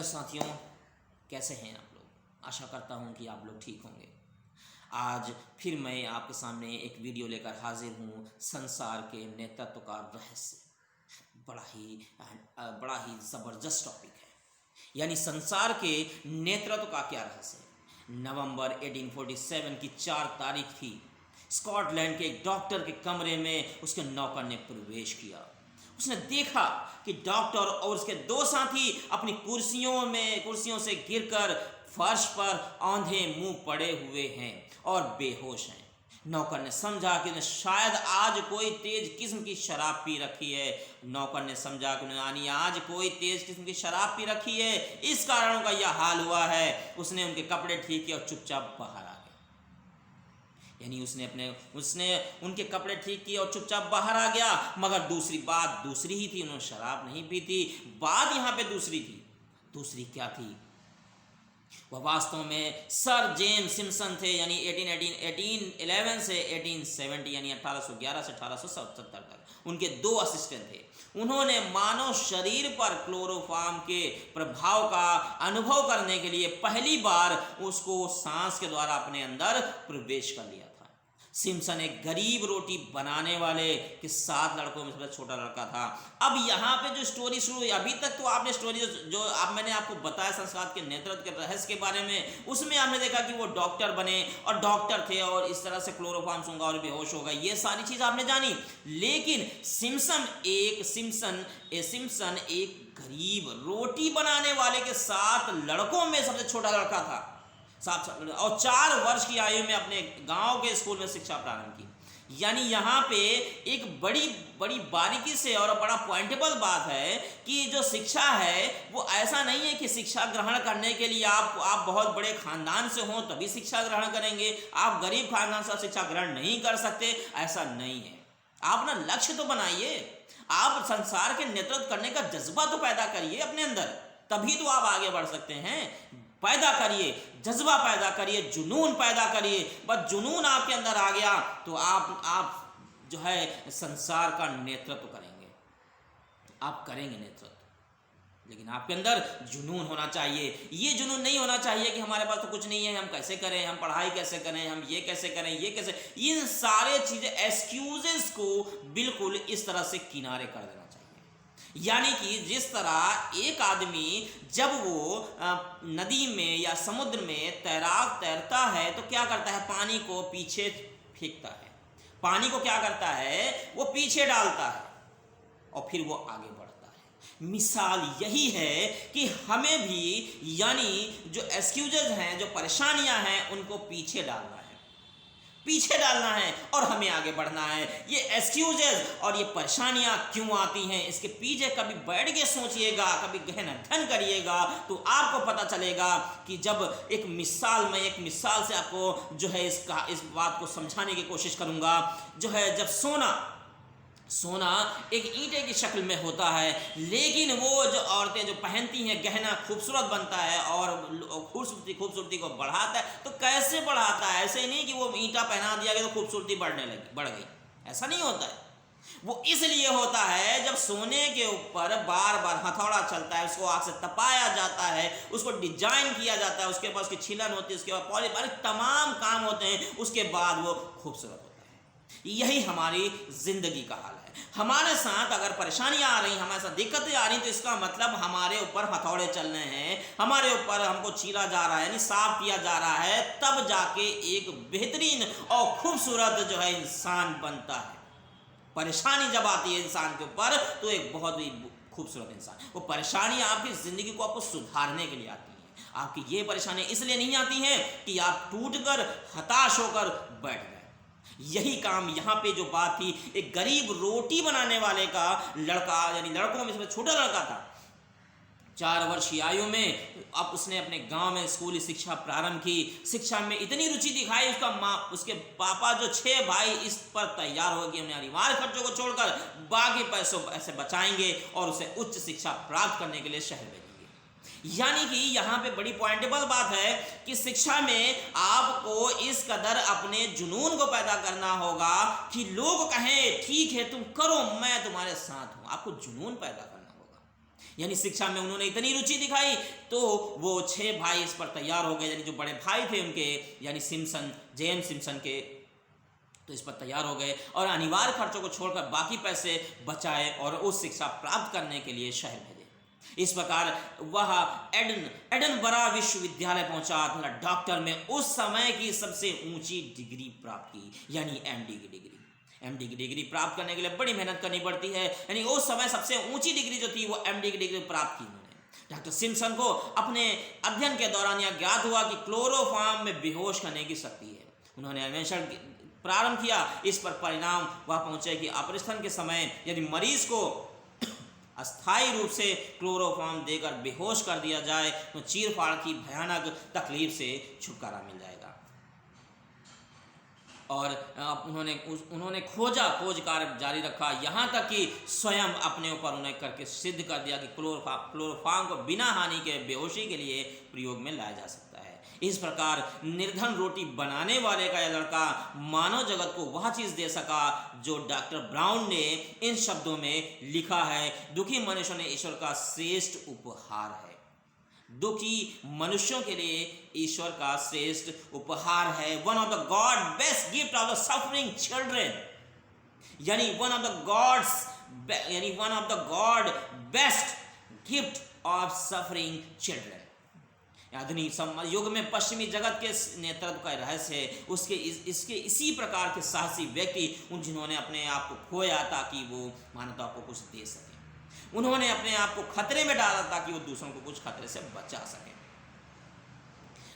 Hello साथियों, कैसे हैं आप लोग। आशा करता हूं कि आप लोग ठीक होंगे। आज फिर मैं आपके सामने एक वीडियो लेकर हाजिर हूं। संसार के नेतृत्व का रहस्य बड़ा ही ज़बरदस्त टॉपिक है। यानी संसार के नेतृत्व का क्या रहस्य है। नवंबर 1847 की 4 तारीख थी। स्कॉटलैंड के एक डॉक्टर के कमरे में उसके नौकर ने प्रवेश किया। उसने देखा कि डॉक्टर और उसके 2 साथी अपनी कुर्सियों से गिरकर फर्श पर औंधे मुंह पड़े हुए हैं और बेहोश हैं। नौकर ने समझा कि उन्हें शायद आज कोई तेज किस्म की शराब पी रखी है। इस कारण उनका यह हाल हुआ है। उसने उनके कपड़े ठीक किए और चुपचाप बाहर आ गया। यानी उसने उनके कपड़े ठीक किए और चुपचाप बाहर आ गया। मगर दूसरी बात दूसरी ही थी। उन्होंने शराब नहीं पी थी। बात यहाँ पे दूसरी थी। दूसरी क्या थी? वह वास्तव में सर जेम्स सिम्पसन थे। यानी 1811 से 1870 यानी 1811 से 1870 तक उनके 2 असिस्टेंट थे। उन्होंने मानव शरीर पर क्लोरोफॉर्म के प्रभाव का अनुभव करने के लिए पहली बार उसको सांस के द्वारा अपने अंदर प्रवेश कर लिया था। सिम्पसन एक गरीब रोटी बनाने वाले के 7 लड़कों में सबसे छोटा लड़का था। अब यहाँ पे जो स्टोरी शुरू हुई, अभी तक तो आपने स्टोरी जो अब मैंने आपको बताया संसार के नेतृत्व के रहस्य के बारे में, उसमें आपने देखा कि वो डॉक्टर बने और डॉक्टर थे और इस तरह से क्लोरोफॉर्म सूंघा और बेहोश हो गए। ये सारी चीज आपने जानी। लेकिन सिम्पसन एक गरीब रोटी बनाने वाले के 7 लड़कों में सबसे छोटा लड़का था। 7 और 4 वर्ष की आयु में अपने गांव के स्कूल में शिक्षा प्रारंभ की। यानी यहाँ पे एक बड़ी बारीकी से और बड़ा पॉइंटेबल बात है कि जो शिक्षा है वो ऐसा नहीं है कि शिक्षा ग्रहण करने के लिए आप बहुत बड़े खानदान से हों तभी शिक्षा ग्रहण करेंगे, आप गरीब खानदान से शिक्षा ग्रहण नहीं कर सकते, ऐसा नहीं है। आप ना लक्ष्य तो बनाइए, आप संसार के नेतृत्व करने का जज्बा तो पैदा करिए अपने अंदर, तभी तो आप आगे बढ़ सकते हैं। पैदा करिए, जज्बा पैदा करिए, जुनून पैदा करिए। बस जुनून आपके अंदर आ गया तो आप जो है संसार का नेतृत्व करेंगे, आप करेंगे नेतृत्व। लेकिन आपके अंदर जुनून होना चाहिए। ये जुनून नहीं होना चाहिए कि हमारे पास तो कुछ नहीं है, हम कैसे करें, हम पढ़ाई कैसे करें, हम ये कैसे करें, ये कैसे। इन सारे चीजें एक्सक्यूजेस को बिल्कुल इस तरह से किनारे कर देना चाहिए। यानी कि जिस तरह एक आदमी जब वो नदी में या समुद्र में तैरता है तो क्या करता है, पानी को पीछे फेंकता है, पानी को क्या करता है, वो पीछे डालता है और फिर वो आगे बढ़ता है। मिसाल यही है कि हमें भी यानी जो एक्सक्यूजेज हैं, जो परेशानियां हैं, उनको पीछे डालना है और हमें आगे बढ़ना है। ये एक्सक्यूजेज और ये परेशानियां क्यों आती हैं, इसके पीछे कभी बैठ के सोचिएगा, कभी गहन अध्ययन करिएगा तो आपको पता चलेगा कि जब एक मिसाल से आपको जो है इस बात को समझाने की कोशिश करूंगा। जो है जब सोना एक ईंटे की शक्ल में होता है, लेकिन वो जो औरतें जो पहनती हैं गहना खूबसूरत बनता है और खूबसूरती को बढ़ाता है। तो कैसे बढ़ाता है? ऐसे ही नहीं कि वो ईंटा पहना दिया गया तो खूबसूरती बढ़ गई, ऐसा नहीं होता है। वो इसलिए होता है जब सोने के ऊपर बार बार हथौड़ा चलता है, उसको आग से तपाया जाता है, उसको डिजाइन किया जाता है, उसके बाद उसकी छिलन होती है, उसके बाद पॉलिश, तमाम काम होते हैं, उसके बाद वो खूबसूरत होता है। यही हमारी जिंदगी का हाल है। हमारे साथ अगर परेशानियां आ रही, हमारे साथ दिक्कतें आ रही, तो इसका मतलब हमारे ऊपर हथौड़े चल रहे हैं, हमारे ऊपर हमको चीरा जा रहा है, यानी साफ किया जा रहा है, तब जाके एक बेहतरीन और खूबसूरत जो है इंसान बनता है। परेशानी जब आती है इंसान के ऊपर तो एक बहुत ही खूबसूरत इंसान, वो परेशानी आपकी जिंदगी को आपको सुधारने के लिए आती है। आपकी ये परेशानी इसलिए नहीं आती है कि आप टूटकर हताश होकर बैठ गए। यही काम यहाँ पे जो बात थी, एक गरीब रोटी बनाने वाले का लड़का, यानी लड़कों में सबसे छोटा लड़का था, 4 वर्ष की आयु में। अब उसने अपने गांव में स्कूली शिक्षा प्रारंभ की। शिक्षा में इतनी रुचि दिखाई, उसके पापा जो 6 भाई इस पर तैयार हो गए, अनिवार्य खर्चों को छोड़कर बाकी पैसे बचाएंगे और उसे उच्च शिक्षा प्राप्त करने के लिए शहर भेजेंगे। यानी कि यहाँ पे बड़ी पॉइंटेबल बात है कि शिक्षा में आपको इस कदर अपने जुनून को पैदा करना होगा कि लोग कहें ठीक है तुम करो, मैं तुम्हारे साथ हूं। आपको जुनून पैदा करना होगा। यानी शिक्षा में उन्होंने इतनी रुचि दिखाई तो वो 6 भाई इस पर तैयार हो गए, यानी जो बड़े भाई थे उनके, यानी सिम्पसन, जेम्स सिम्पसन के, तो इस पर तैयार हो गए और अनिवार्य खर्चों को छोड़कर बाकी पैसे बचाए और उस शिक्षा प्राप्त करने के लिए शहर भेजे। इस प्रकार वह एडनबरा विश्वविद्यालय पहुंचा तथा डॉक्टर में उस समय की सबसे ऊंची डिग्री प्राप्त की, यानी एमडी की डिग्री। एमडी की डिग्री प्राप्त करने के लिए बड़ी मेहनत करनी पड़ती है, यानी उस समय सबसे ऊंची डिग्री जो थी वो एमडी की डिग्री प्राप्त की उन्होंने। डॉक्टर सिम्पसन को अपने अध्ययन के दौरान यह ज्ञात हुआ कि क्लोरोफॉर्म में बेहोश करने की शक्ति है। उन्होंने अन्वेषण प्रारंभ किया। इस पर परिणाम वह पहुंचे कि ऑपरेशन के समय यदि मरीज को अस्थायी रूप से क्लोरोफॉर्म देकर बेहोश कर दिया जाए तो चीरफाड़ की भयानक तकलीफ से छुटकारा मिल जाएगा। और उन्होंने खोज कार्य जारी रखा, यहाँ तक कि स्वयं अपने ऊपर उन्हें करके सिद्ध कर दिया कि क्लोरोफॉर्म को बिना हानि के बेहोशी के लिए प्रयोग में लाया जा सकता है। इस प्रकार निर्धन रोटी बनाने वाले का यह लड़का मानव जगत को वह चीज़ दे सका जो डॉक्टर ब्राउन ने इन शब्दों में लिखा है, दुखी मनुष्यों ने ईश्वर का श्रेष्ठ उपहार है। दुखी मनुष्यों के लिए ईश्वर का श्रेष्ठ उपहार है। One of the god best gift of the suffering children, यानी one of the god best gift of suffering children. आधुनिक युग में पश्चिमी जगत के नेतृत्व का रहस्य है उसके इसी प्रकार के साहसी व्यक्ति जिन्होंने अपने आप को खोया ताकि वो मानवता को कुछ दे सके। उन्होंने अपने आप को खतरे में डाला ताकि वो दूसरों को कुछ खतरे से बचा सके।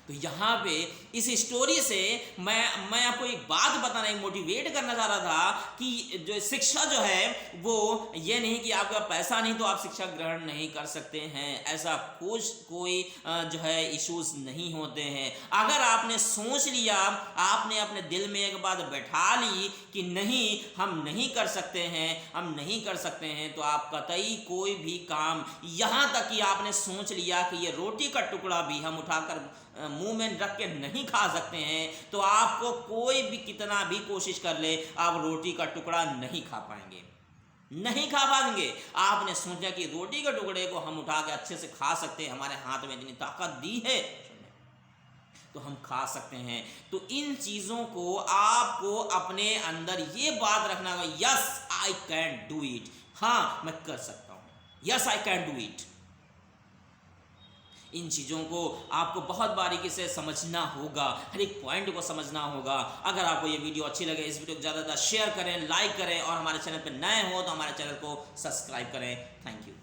तो यहाँ पे इस स्टोरी से मैं आपको एक बात बताना, एक मोटिवेट करना चाह रहा था कि जो शिक्षा जो है वो ये नहीं कि आपका पैसा नहीं तो आप शिक्षा ग्रहण नहीं कर सकते हैं, ऐसा कोई जो है इश्यूज नहीं होते हैं। अगर आपने सोच लिया, आपने अपने दिल में एक बात बैठा ली कि नहीं हम नहीं कर सकते हैं, तो आप कतई कोई भी काम, यहाँ तक कि आपने सोच लिया कि ये रोटी का टुकड़ा भी हम उठाकर मुंह में रख के नहीं खा सकते हैं, तो आपको कोई भी कितना भी कोशिश कर ले आप रोटी का टुकड़ा नहीं खा पाएंगे। आपने सोचा कि रोटी के टुकड़े को हम उठा के अच्छे से खा सकते हैं, हमारे हाथ में इतनी ताकत दी है तो हम खा सकते हैं। तो इन चीज़ों को आपको अपने अंदर ये बात रखना होगा, yes I can do it, हाँ मैं कर सकता हूँ, yes I can do it. इन चीज़ों को आपको बहुत बारीकी से समझना होगा, हर एक पॉइंट को समझना होगा। अगर आपको ये वीडियो अच्छी लगे, इस वीडियो को ज़्यादा शेयर करें, लाइक करें और हमारे चैनल पर नए हो तो हमारे चैनल को सब्सक्राइब करें। Thank you.